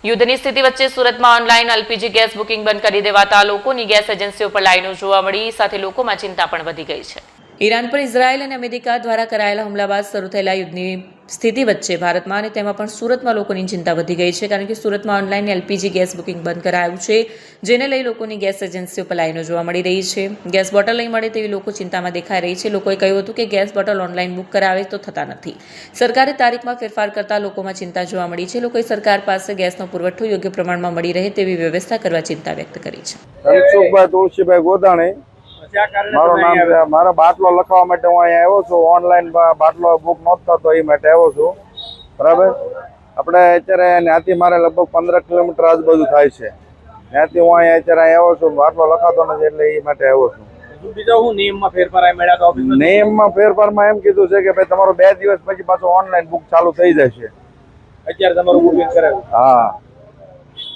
યુદ્ધની સ્થિતિ વચ્ચે સુરતમાં ઓનલાઈન એલપીજી ગેસ બુકિંગ બંધ કરી દેવાતા લોકોની ગેસ એજન્સીઓ પર લાઈનો જોવા મળી, સાથે લોકોમાં ચિંતા પણ વધી ગઈ છે. ઈરાન પર ઇઝરાયલ અને અમેરિકા દ્વારા કરાયેલા હુમલા બાદ શરૂ થયેલા યુદ્ધની સ્થિતિ વચ્ચે ભારતમાં અને તેમાં પણ સુરતમાં લોકોની ચિંતા વધી ગઈ છે, કારણ કે સુરતમાં ઓનલાઈન એલપીજી ગેસ બુકિંગ બંધ કરાયું છે, જેને લઈ લોકોની ગેસ એજન્સીઓ પર લાઈનો જોવા મળી રહી છે. ગેસ બોટલ નહીં મળે તેવી લોકો ચિંતામાં દેખાઈ રહી છે. લોકોએ કહ્યું હતું કે ગેસ બોટલ ઓનલાઈન બુક કરાવે તો થતા નથી. સરકારે તારીખમાં ફેરફાર કરતા લોકોમાં ચિંતા જોવા મળી છે. લોકોએ સરકાર પાસે ગેસનો પુરવઠો યોગ્ય પ્રમાણમાં મળી રહે તેવી વ્યવસ્થા કરવા ચિંતા વ્યક્ત કરી છે. ધનસુખભાઈ તુલસીભાઈ ગોદાણી મારું નામ છે. મારો બાટલો લખાવવા માટે હું અહીંયા આવ્યો છું. ઓનલાઈન બાટલો બુક નહોતો તો એ માટે આવ્યો છું. બરાબર. આપણે અત્યારે ત્યાંથી મારે લગભગ 15 કિલોમીટર આજુબાજુ થાય છે. ત્યાંથી હું અહીંયા અત્યારે આવ્યો છું. બાટલો લખાતો નથી એટલે એ માટે આવ્યો છું. બીજો હું નિયમમાં ફેરફાર નિયમમાં ફેરફારમાં એમ કીધું છે કે ભાઈ તમારું 2 દિવસ પછી પાછું ઓનલાઈન બુક ચાલુ થઈ જશે. અત્યારે તમારું બુકિંગ કરાવ્યું? હા.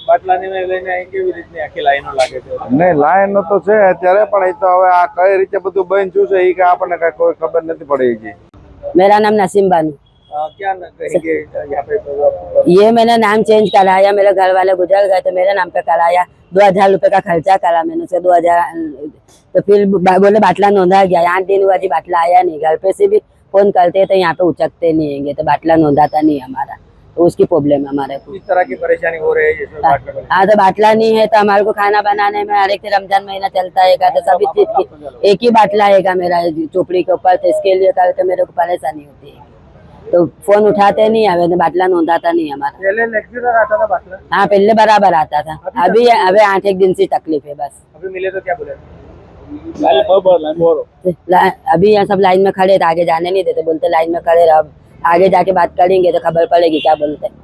બાટલાની લઈને કેવી રીતની આખી લાઈનો લાગે છે? નહીં, લાઈન તો છે અત્યારે, પણ એ તો હવે આ કઈ રીતે બધું બંધ થયું છે એ કે આપણને કઈ કોઈ ખબર નથી પડી ગઈ. मेरा नाम नसीम बानू। क्या कहेंगे यहाँ पे? ये मैंने नाम चेंज कराया, मेरे घर वाले गुजर गए तो मेरे नाम पे कराया। 2000 रुपए का खर्चा करा मैंने उसे 2000। तो फिर बोले बाटला नोंधा गया, 8 दिन हुआ जी बाटला आया नहीं। घर पे से भी फोन करते तो यहाँ पे उचकते नहीं हैंगे, तो बाटला नोंधाता नहीं हमारा, तो उसकी प्रॉब्लम है हमारे को। इस तरह की परेशानी हो रही है? हाँ, तो बाटला नहीं है तो हमारे को खाना बनाने में हर एक रमजान महीना चलता है तो सभी चीज की एक ही बाटला है मेरा चोपड़ी के ऊपर, तो इसके लिए करके मेरे को परेशानी होती है। तो फोन उठाते नहीं, हमें बाटला नोंधाता नहीं हमारा। पहले रेगुलर आता था बाटला? हाँ, पहले बराबर आता था। अभी 8 दिन से तकलीफ है बस। अभी मिले तो क्या बोले? अभी यहाँ सब लाइन में खड़े थे, आगे जाने नहीं देते, बोलते लाइन में खड़े रहो, आगे जाके बात करेंगे तो खबर पड़ेगी क्या बोलते।